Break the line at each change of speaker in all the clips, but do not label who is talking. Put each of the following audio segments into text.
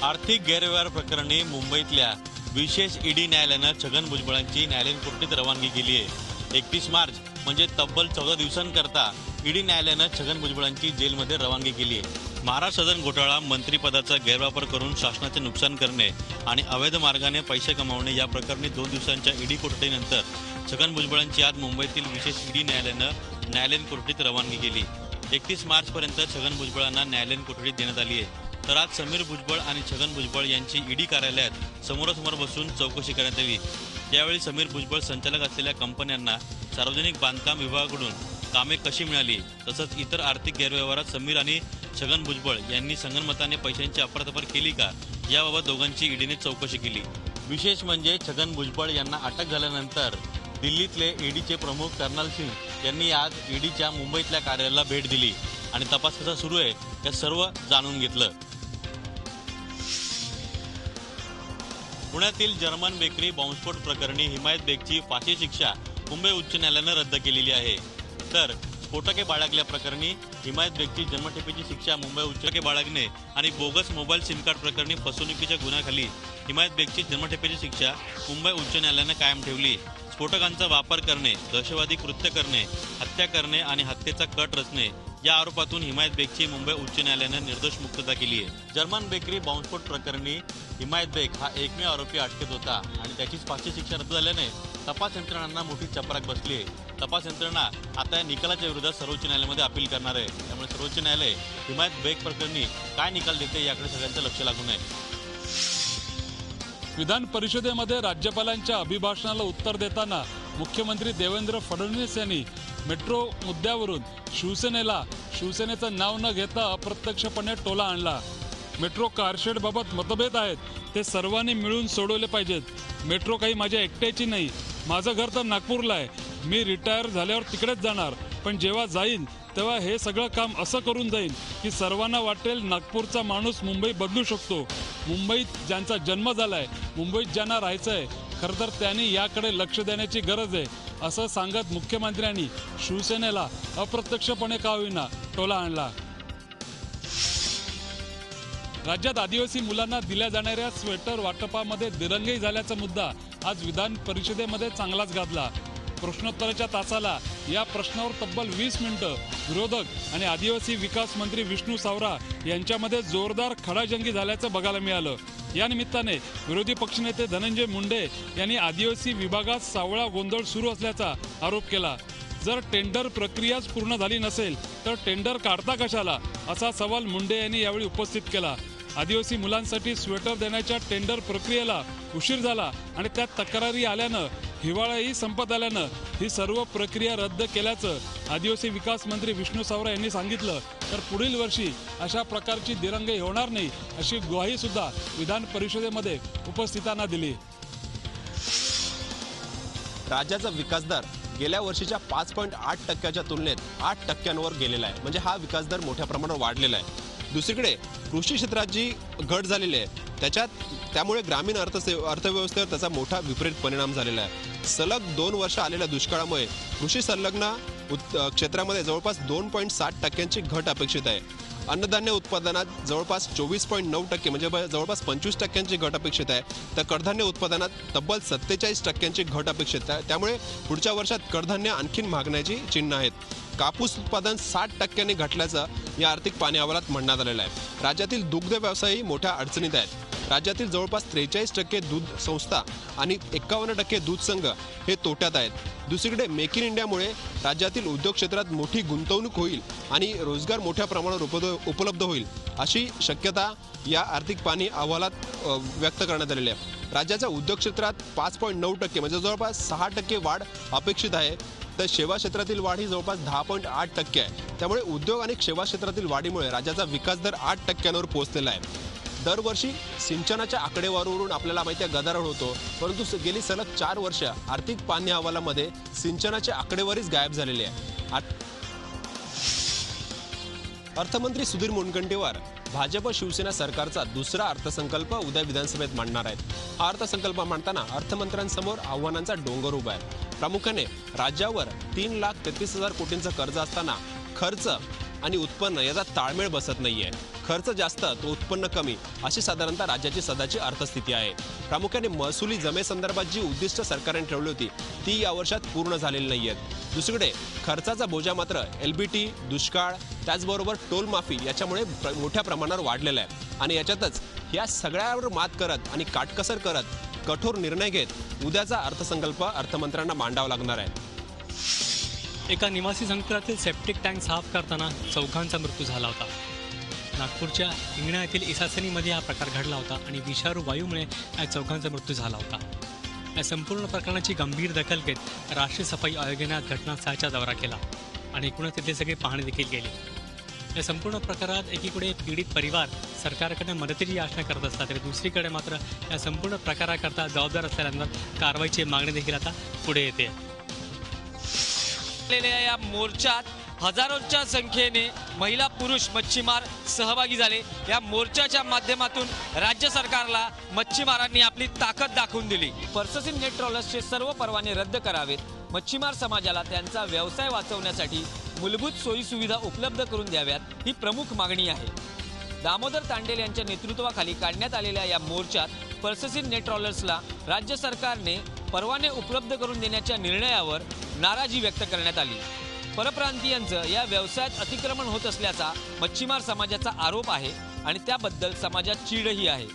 आर्थिक गैरव्यवहार प्रकरणी मुंबईतल्या विशेष ईडी न्यायालयानं छगन भुजबळांची न्यायालयीन कोठडीत रवानगी केली आहे। 31 मार्च म्हणजे तब्बल 14 दिवसांकरता ईडी न्यायालयानं छगन भुजबळांची जेलमध्ये रवानगी केली आहे। महाराष्ट्र सदन घोटाळा, मंत्रिपदाचा गैरवापर करून शासनाचे नुकसान करणे आणि अवैध मार्गाने पैसे कमावणे या प्रकरणी 2 दिवसांच्या ईडी कोठडीनंतर छगन भुजबळांची आज मुंबईतील विशेष ईडी न्यायालयानं न्यायालयीन कोठडीत रवानगी केली। 31 मार्चपर्यंत छगन भुजबळांना न्यायालयीन कोठडीत देण्यात आली आहे। तर आज समीर भुजबळ आणि छगन भुजबळ यांची ईडी कार्यालयात समोरासमोर बसून चौकशी करण्यात आली। यावेळी समीर भुजबळ संचालक असलेल्या कंपन्यांना सार्वजनिक बांधकाम विभागाकडून कामे कशी मिळाली, तसंच इतर आर्थिक गैरव्यवहारात समीर आणि छगन भुजबळ यांनी संगनमताने पैशांची अफरातफर केली का, याबाबत दोघांची ईडीने चौकशी केली। विशेष म्हणजे छगन भुजबळ यांना अटक झाल्यानंतर दिल्लीतले ईडीचे प्रमुख कर्नल सिंग यांनी आज ईडीच्या मुंबईतल्या कार्यालयाला भेट दिली आणि तपास कसा सुरू आहे हे सर्व जाणून घेतलं। पुण्यातील जर्मन बेकरी बॉम्बस्फोट प्रकरणी हिमायत बेगची फाशी शिक्षा मुंबई उच्च न्यायालयानं रद्द केलेली आहे। तर स्फोटके बाळगल्याप्रकरणी हिमायत बेगची जन्मठेपेची शिक्षा मुंबई उच्च बाळगणे आणि बोगस मोबाईल सिम कार्ड प्रकरणी फसवणुकीच्या गुन्ह्याखाली हिमायत बेगची जन्मठेपेची शिक्षा मुंबई उच्च न्यायालयानं कायम ठेवली। स्फोटकांचा वापर करणे, दहशतवादी कृत्य करणे, हत्या करणे आणि हत्येचा कट रचणे या आरोपातून हिमायत बेगची मुंबई उच्च न्यायालयानं निर्दोष मुक्तता केली आहे। जर्मन बेकरी बॉम्बस्फोट प्रकरणी हिमायत बेग हा एकमेव आरोपी अटकेत होता आणि त्याचीच फाशी शिक्षा रद्द झाल्याने तपास यंत्रणांना मोठी चपराक बसली आहे। तपास यंत्रणा आता या निकालाच्या विरोधात सर्वोच्च न्यायालयामध्ये अपील करणार आहे। त्यामुळे सर्वोच्च न्यायालय हिमायत बेग प्रकरणी काय निकाल देते याकडे सगळ्यांचं लक्ष लागून आहे।
विधान परिषदेमध्ये राज्यपालांच्या अभिभाषणाला उत्तर देताना मुख्यमंत्री देवेंद्र फडणवीस यांनी मेट्रो मुद्द्यावरून शिवसेनेचं नाव न घेता अप्रत्यक्षपणे टोला आणला। मेट्रो कारशेडबाबत मतभेद आहेत, ते सर्वांनी मिळून सोडवले पाहिजेत। मेट्रो काही माझ्या एकट्याची नाही, माझं घर तर नागपूरला आहे, मी रिटायर झाल्यावर तिकडेच जाणार, पण जेव्हा जाईन तेव्हा हे सगळं काम असं करून जाईन की सर्वांना वाटेल नागपूरचा माणूस मुंबई बदलू शकतो। मुंबईत ज्यांचा जन्म झालाय, मुंबईत ज्यांना राहायचं आहे, खरं तर त्यांनी याकडे लक्ष देण्याची गरज आहे, असं सांगत मुख्यमंत्र्यांनी शिवसेनेला अप्रत्यक्षपणे का होईना टोला आणला। राज्यात आदिवासी मुलांना दिल्या जाणाऱ्या स्वेटर वाटपामध्ये दिरंगाई झाल्याचा मुद्दा आज विधान परिषदेमध्ये चांगलाच गाजला। प्रश्नोत्तराच्या तासाला या प्रश्नावर तब्बल 20 मिनिटं विरोधक आणि आदिवासी विकास मंत्री विष्णू सावरा यांच्यामध्ये जोरदार खडाजंगी झाल्याचं बघायला मिळालं। या निमित्ताने विरोधी पक्षनेते धनंजय मुंडे यांनी आदिवासी विभागात सावळा गोंधळ सुरू असल्याचा आरोप केला। जर टेंडर प्रक्रियाच पूर्ण झाली नसेल तर टेंडर काढता कशाला, असा सवाल मुंडे यांनी यावेळी उपस्थित केला। आदिवासी मुलांसाठी स्वेटर देण्याच्या टेंडर प्रक्रियेला उशीर झाला आणि त्यात तक्रारी आल्यानं, हिवाळाही संपत आल्यानं ही सर्व प्रक्रिया रद्द केल्याचं आदिवासी विकास मंत्री विष्णू सावरा यांनी सांगितलं। तर पुढील वर्षी अशा प्रकारची दिरंगाई होणार नाही अशी ग्वाही सुद्धा विधान परिषदेमध्ये उपस्थितांना दिली।
राज्याचा विकास दर गेल्या वर्षीच्या 5.8% तुलनेत 8% गेलेला आहे, म्हणजे हा विकास दर मोठ्या प्रमाणावर वाढलेला आहे। दुसरीकडे कृषी क्षेत्रात जी घट झालेली आहे त्यामुळे ग्रामीण अर्थव्यवस्थेवर त्याचा मोठा विपरीत परिणाम झालेला आहे। सलग 2 वर्ष आलेल्या दुष्काळामुळे कृषी संलग्न क्षेत्रामध्ये जवळपास 2.7% घट अपेक्षित आहे। अन्नधान्य उत्पादनात जवळपास 24.9% म्हणजे जवळपास 25% घट अपेक्षित आहे। तर कडधान्य उत्पादनात तब्बल 47% घट अपेक्षित आहे। त्यामुळे पुढच्या वर्षात कडधान्य आणखीन महागण्याची चिन्ह आहेत। कापूस उत्पादन 60% घटल्याचं या आर्थिक पाहणी अहवालात म्हणण्यात आलेलं आहे। राज्यातील दुग्ध व्यवसायही मोठ्या अडचणीत आहेत। राज्यातील जवळपास 43% दूध संस्था आणि 51% दूध संघ हे तोट्यात आहेत। दुसरीकडे मेक इन इंडियामुळे राज्यातील उद्योग क्षेत्रात मोठी गुंतवणूक होईल आणि रोजगार मोठ्या प्रमाणावर उपलब्ध होईल अशी शक्यता या आर्थिक पाहणी अहवालात व्यक्त करण्यात आलेली आहे। राज्याच्या उद्योग क्षेत्रात 5.9% म्हणजे जवळपास 6% वाढ अपेक्षित आहे। तर सेवा क्षेत्रातील वाढ ही जवळपास 10.8% आहे। त्यामुळे उद्योग आणि सेवा क्षेत्रातील वाढीमुळे राज्याचा विकास दर 8%वर पोहोचलेला आहे। दरवर्षी सिंचनाच्या आकडेवारीवरून आपल्याला माहिती आहे गदारोळ होतो, परंतु गेली सलग 4 वर्ष आर्थिक पाहणी अहवालामध्ये सिंचनाची आकडेवारीच गायब झालेली आहे। अर्थमंत्री सुधीर मुनगंटीवार भाजप शिवसेना सरकारचा दुसरा अर्थसंकल्प उद्या विधानसभेत मांडणार आहेत। हा अर्थसंकल्प मांडताना अर्थमंत्र्यांसमोर आव्हानांचा डोंगर उभा आहे। प्रामुख्याने राज्यावर 3,33,000 कोटींचं कर्ज असताना खर्च आणि उत्पन्न याचा ताळमेळ बसत नाहीये. खर्च जास्त तो उत्पन्न कमी अशी साधारणतः राज्याची सध्याची अर्थस्थिती आहे. प्रामुख्याने महसुली जमेसंदर्भात जी उद्दिष्ट सरकारने ठेवली होती ती या वर्षात पूर्ण झालेली नाहीयेत. दुसरीकडे खर्चाचा बोजा मात्र LBT, दुष्काळ, त्याचबरोबर टोल माफी याच्यामुळे मोठ्या प्रमाणावर वाढलेला आहे. आणि याच्यातच या सगळ्यावर मात करत आणि काटकसर करत कठोर निर्णय घेत उद्याचा अर्थसंकल्प अर्थमंत्र्यांना मांडावा लागणार आहे.
एका निवासी संकुलातील सेप्टिक टँक साफ करताना चौघांचा मृत्यू झाला होता. नागपूरच्या हिंगणा येथील इसासनीमध्ये हा प्रकार घडला होता आणि विषारू वायूमुळे या चौघांचा मृत्यू झाला होता. या संपूर्ण प्रकरणाची गंभीर दखल घेत राष्ट्रीय सफाई आयोगाने घटनास्थळाचा दौरा केला आणि एकूणच तिथले सगळे पाहणी देखील केली. या संपूर्ण प्रकारात एकीकडे पीडित परिवार सरकारकडे मदतीची याचना करत असतात, तरी दुसरीकडे मात्र या संपूर्ण प्रकाराकरता जबाबदार असलेल्यांवर कारवाईची मागणी देखील आता पुढे येते.
या मोर्चात हजारोंच्या संख्येने महिला पुरुष मच्छीमार सहभागी झाले. या मोर्चाच्या माध्यमातून राज्य सरकारला मच्छीमारांनी आपली ताकद दाखवून दिली. पर्ससीन नेट ट्रॉलर्सचे सर्व परवाने रद्द करावेत. मच्छीमार समाजाला त्यांचा व्यवसाय वाचवण्यासाठी मूलभूत सोयीसुविधा उपलब्ध करून द्याव्यात ही प्रमुख मागणी आहे. दामोदर तांडेल यांच्या नेतृत्वाखाली काढण्यात आलेल्या या मोर्चात पर्ससीन नेट ट्रॉलर्सला राज्य सरकारने परवाने उपलब्ध करून देण्याच्या निर्णयावर नाराजी व्यक्त करण्यात आली. परप्रांतीयांचं या व्यवसायात अतिक्रमण होत असल्याचा मच्छीमार समाजाचा आरोप आहे आणि त्याबद्दल समाजात चीडही आहे.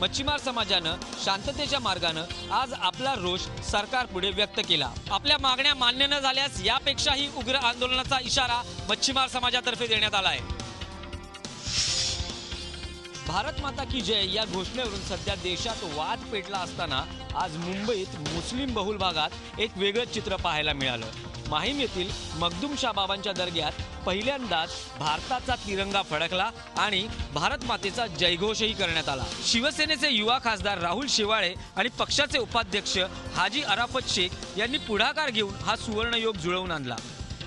मच्छीमार समाजानं शांततेच्या मार्गानं आज आपला रोष सरकारपुढे व्यक्त केला. आपल्या मागण्या मान्य न झाल्यास यापेक्षाही उग्र आंदोलनाचा इशारा मच्छीमार समाजातर्फे देण्यात आला आहे. भारत माता की जय या घोषणेवरून सध्या देशात वाद पेटला असताना आज मुंबईत मुस्लिम बहुल भागात एक वेगळं चित्र पाहायला मिळालं. माहीम येथील मखदूम शाह बाबांच्या दर्ग्यात पहिल्यांदाच भारताचा तिरंगा फडकला आणि भारत मातेचा जयघोषही करण्यात आला. शिवसेनेचे युवा खासदार राहुल शेवाळे आणि पक्षाचे उपाध्यक्ष हाजी अराफत शेख यांनी पुढाकार घेऊन हा सुवर्णयोग जुळवून आणला.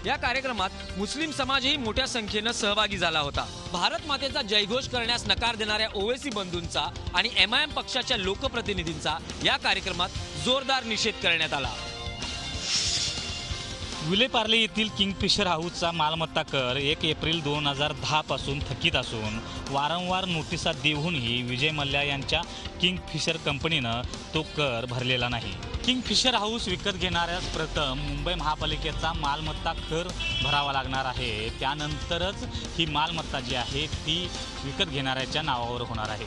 या कार्यक्रमात मुस्लिम समाजही मोठ्या संख्येनं सहभागी झाला होता. भारत मातेचा जयघोष करण्यास नकार देणाऱ्या ओवैसी बंधूंचा आणि MIM पक्षाच्या लोकप्रतिनिधींचा या कार्यक्रमात जोरदार निषेध करण्यात आला.
विलेपार्ले येथील किंगफिशर हाऊसचा मालमत्ता कर 1 एप्रिल 2010 पासून थकीत असून वारंवार नोटिसा देऊनही विजय मल्ल्या यांच्या किंगफिशर कंपनीनं तो कर भरलेला नाही. किंगफिशर हाऊस विकत घेणाऱ्यास प्रथम मुंबई महापालिकेचा मालमत्ता कर भरावा लागणार आहे. त्यानंतरच ही मालमत्ता जी आहे ती विकत घेणाऱ्याच्या नावावर होणार आहे.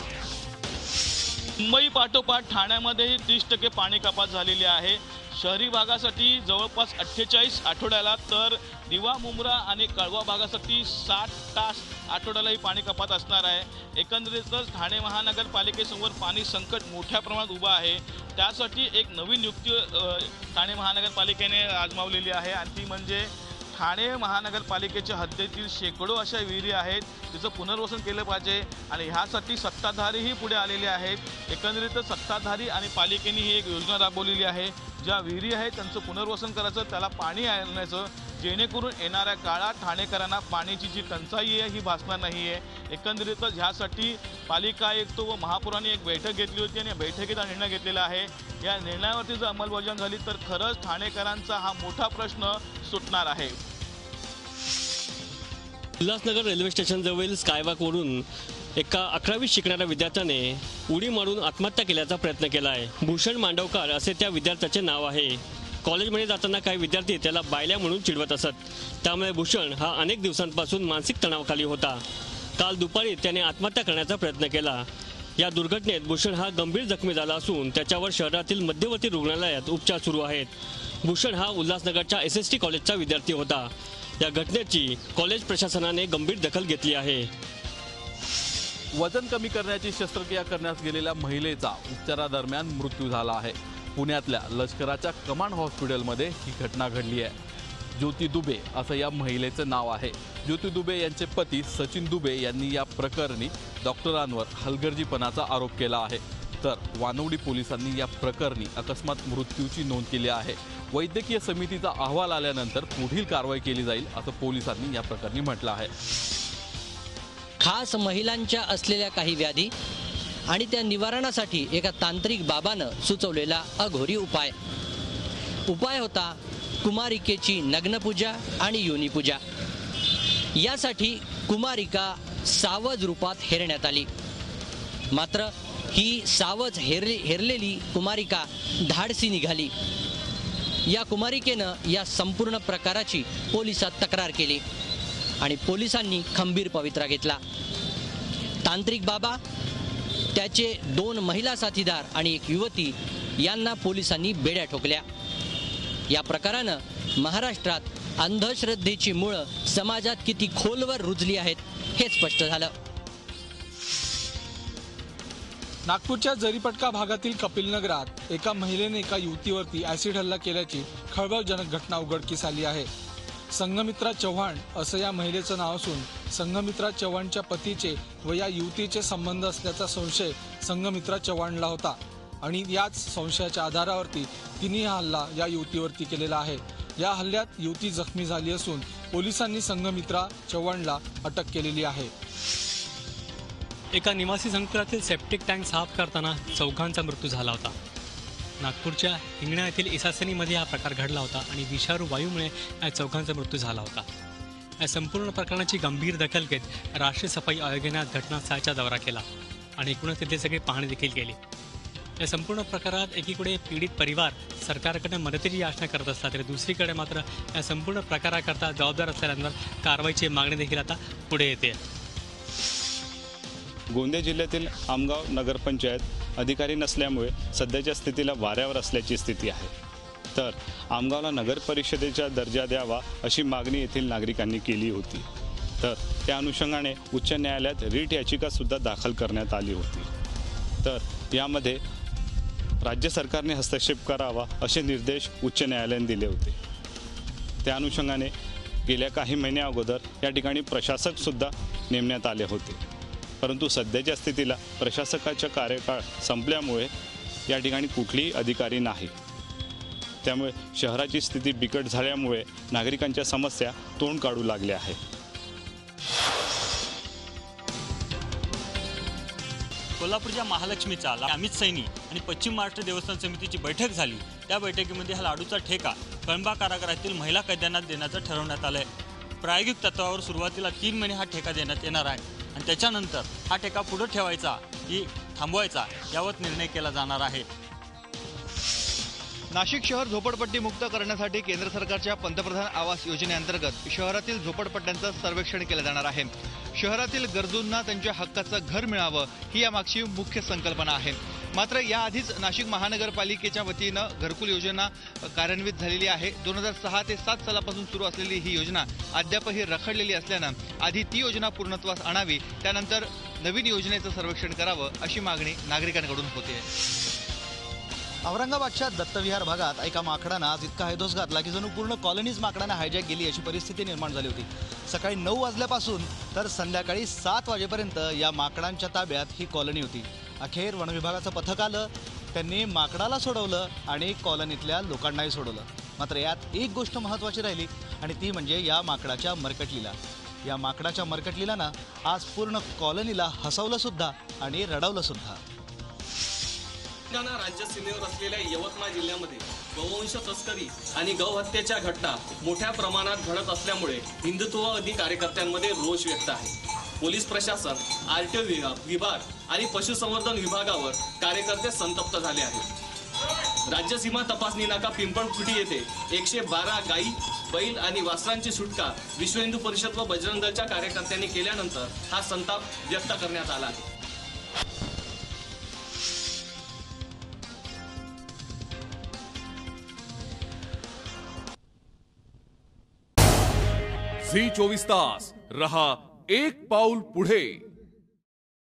मुंबई पाठोपाठ ठाण्यामध्येही 30% पाणी कपात झालेली आहे. शहरी भागासाठी जवळपास 48 आठवड्याला तर दिवा मुंब्रा आणि कळवा भागासाठी 60 तास आठवड्याला ही पाणी कपात असणार आहे. एकंदरीतच ठाणे महानगरपालिकेसमोर पाणी संकट मोठ्या प्रमाणात उभं आहे. त्यासाठी एक नवीन युक्ती ठाणे महानगरपालिकेने आजमावलेली आहे आणि ती म्हणजे ठाणे महानगरपालिकेच्या हद्दीतील शेकडो अशा विहिरी आहेत तिचं पुनर्वसन केलं पाहिजे आणि ह्यासाठी सत्ताधारीही पुढे आलेले आहेत. एकंदरीतच सत्ताधारी आणि पालिकेने ही एक योजना राबवलेली आहे. ज्या विहिरी आहेत त्यांचं पुनर्वसन करायचं, त्याला पाणी आणण्याचं, जेणेकरून येणाऱ्या काळात ठाणेकरांना पाण्याची जी टंचाई आहे ही भासणार नाही आहे. एकंदरीतच ह्यासाठी पालिका आयुक्त व महापौरांनी एक बैठक घेतली होती आणि या बैठकीत हा निर्णय घेतलेला आहे. या निर्णयावरती जर अंमलबजावणी झाली तर खरंच ठाणेकरांचा हा मोठा प्रश्न सुटणार आहे.
उल्हासनगर रेल्वे स्टेशनजवळील स्कायवॉकवरून एका 11वी शिकणाऱ्या विद्यार्थ्याने उडी मारून आत्महत्या केल्याचा प्रयत्न केला आहे. भूषण मांडवकर असे त्या विद्यार्थ्याचे नाव आहे. कॉलेजमध्ये जाताना काही विद्यार्थी त्याला बायल्या म्हणून चिडवत असत. त्यामुळे भूषण हा अनेक दिवसांपासून मानसिक तणावाखाली होता. काल दुपारी त्याने आत्महत्या करण्याचा प्रयत्न केला. या दुर्घटनेत भूषण हा गंभीर जखमी झाला असून त्याच्यावर शहरातील मध्यवर्ती रुग्णालयात उपचार सुरू आहेत. भूषण हा उल्हासनगरच्या SST कॉलेजचा विद्यार्थी होता. या घटनेची कॉलेज प्रशासनाने गंभीर दखल घेतली आहे.
वजन कमी करण्याची शस्त्रक्रिया करण्यास गेलेल्या महिलेचा उपचारादरम्यान मृत्यू झाला आहे. पुण्यातल्या लष्कराच्या कमांड हॉस्पिटलमध्ये ही घटना घडली आहे. ज्योती दुबे असं या महिलेचं नाव आहे. ज्योती दुबे यांचे पती सचिन दुबे यांनी या प्रकरणी डॉक्टरांवर हलगर्जीपणाचा आरोप केला आहे. तर वानवडी पोलिसांनी या प्रकरणी अकस्मात मृत्यूची नोंद केली आहे. वैद्यकीय समितीचा अहवाल आल्यानंतर पुढील कारवाई केली जाईल असं पोलिसांनी या प्रकरणी म्हटलं आहे.
खास महिलांच्या असलेल्या काही व्याधी आणि त्या निवारणासाठी एका तांत्रिक बाबानं सुचवलेला अघोरी उपाय होता कुमारिकेची नग्नपूजा आणि योनीपूजा. यासाठी कुमारिका सावज रूपात हेरण्यात आली. मात्र ही सावज हेरलेली कुमारिका धाडसी निघाली. या कुमारिकेनं या संपूर्ण प्रकाराची पोलिसात तक्रार केली आणि पोलिसांनी खंबीर पवित्रा घेतला. तांत्रिक बाबा, त्याचे 2 महिला साथीदार आणि एक युवती यांना पोलिसांनी बेड्या ठोकल्या. या प्रकारानं महाराष्ट्रात अंधश्रद्धेची मुळं समाजात किती खोलवर रुजली आहेत हे स्पष्ट झालं.
नागपूरच्या जरीपटका भागातील कपिलनगरात एका महिलेने एका युवतीवरती ॲसिड हल्ला केल्याची खळबळजनक घटना उघडकीस आली आहे. संघमित्रा चव्हाण असं या महिलेचं नाव असून संघमित्रा चव्हाणच्या पतीचे व या युवतीचे संबंध असल्याचा संशय संघमित्रा चव्हाणला होता आणि याच संशयाच्या आधारावरती तिने हा हल्ला या युवतीवरती केलेला आहे. या हल्ल्यात युवती जखमी झाली असून पोलिसांनी संघमित्रा चव्हाणला अटक केलेली आहे.
एका निवासी संकुलातील सेप्टिक टँक साफ करताना चौघांचा मृत्यू झाला होता. नागपूरच्या हिंगणा येथील इसासनीमध्ये हा प्रकार घडला होता आणि विषारू वायूमुळे या चौघांचा मृत्यू झाला होता. या संपूर्ण प्रकरणाची गंभीर दखल घेत राष्ट्रीय सफाई आयोगाने घटनास्थळाचा दौरा केला आणि एकूणच तिथे सगळी पाहणी देखील केली. या संपूर्ण प्रकारात एकीकडे पीडित परिवार सरकारकडे मदतीची याचना करत असतात तर दुसरीकडे मात्र या संपूर्ण प्रकाराकरता जबाबदार असलेल्यांवर कारवाईची मागणी देखील आता पुढे येते.
गोंदिया जिल्ह्यातील आमगाव नगरपंचायत अधिकारी नसल्यामुळे सध्याच्या स्थितीला वाऱ्यावर असल्याची स्थिती आहे. तर आमगावला नगर परिषदेचा दर्जा द्यावा अशी मागणी येथील नागरिकांनी केली होती. तर त्या अनुषंगाने उच्च न्यायालयात रीट याचिकासुद्धा दाखल करण्यात आली होती. तर यामध्ये राज्य सरकारने हस्तक्षेप करावा असे निर्देश उच्च न्यायालयाने दिले होते. त्या अनुषंगाने गेल्या काही महिन्या अगोदर या ठिकाणी प्रशासकसुद्धा नेमण्यात आले होते. परंतु सध्याच्या स्थितीला प्रशासकाचा कार्यकाळ संपल्यामुळे या ठिकाणी कुठलीही अधिकारी नाही. त्यामुळे शहराची स्थिती बिकट झाल्यामुळे नागरिकांच्या समस्या तोंड काढू लागल्या आहेत.
कोल्हापूरच्या महालक्ष्मीचा अमित सैनी आणि पश्चिम महाराष्ट्र देवस्थान समितीची बैठक झाली. त्या बैठकीमध्ये हा लाडूचा ठेका कळंबा कारागृहातील महिला कैद्यांना देण्याचं ठरवण्यात आलं आहे. प्रायोगिक तत्वावर सुरुवातीला 3 महिने हा ठेका देण्यात येणार आहे आणि त्याच्यानंतर हा ठेका पुढे ठेवायचा की थांबवायचा यावर निर्णय केला जाणार आहे.
नाशिक शहर झोपडपट्टी मुक्त करण्यासाठी केंद्र सरकारच्या पंतप्रधान आवास योजनेअंतर्गत शहरातील झोपडपट्ट्यांचं सर्वेक्षण केलं जाणार आहे. शहरातील गरजूंना त्यांच्या हक्काचं घर मिळावं ही यामागची मुख्य संकल्पना आहे. मात्र याआधीच नाशिक महानगरपालिकेच्या वतीनं घरकुल योजना कार्यान्वित झालेली आहे. 2006 ते 7 सालापासून सुरू असलेली ही योजना अद्यापही रखडलेली असल्यानं आधी ती योजना पूर्णत्वास आणावी, त्यानंतर नवीन योजनेचं सर्वेक्षण करावं अशी मागणी नागरिकांकडून होते.
औरंगाबादच्या दत्तविहार भागात एका माकडानं आज इतका हैदोस घातला की जणू पूर्ण कॉलनीज माकडानं हायजॅक गेली अशी परिस्थिती निर्माण झाली होती. सकाळी 9 वाजल्यापासून तर संध्याकाळी 7 वाजेपर्यंत या माकडांच्या ताब्यात ही कॉलनी होती. अखेर वनविभागाचं पथक आलं, त्यांनी माकडाला सोडवलं आणि कॉलनीतल्या लोकांनाही सोडवलं. मात्र यात एक गोष्ट महत्त्वाची राहिली आणि ती म्हणजे या माकडाच्या मरकटलीला. या माकडाच्या मरकटलीला आज पूर्ण कॉलनीला हसवलं सुद्धा आणि रडवलं सुद्धा.
राज्य सीमेवर असलेल्या यवतमाळ जिल्ह्यामध्ये गौवंश तस्करी आणि गौहत्येच्या घटना मोठ्या प्रमाणात घडत असल्यामुळे हिंदुत्ववादी कार्यकर्त्यांमध्ये रोष व्यक्त आहे. पोलीस प्रशासन, आरटीओ विभाग आणि पशुसंवर्धन विभागावर कार्यकर्ते संतप्त झाले आहेत. राज्य सीमा तपासणी नाका पिंपळखुटी येथे 112 गाई, बैल आणि वासरांची सुटका विश्व हिंदू परिषद व बजरंग दलच्या कार्यकर्त्यांनी केल्यानंतर हा संताप व्यक्त करण्यात आला आहे.
झी 24 तास रहा एक पाऊल पुढे.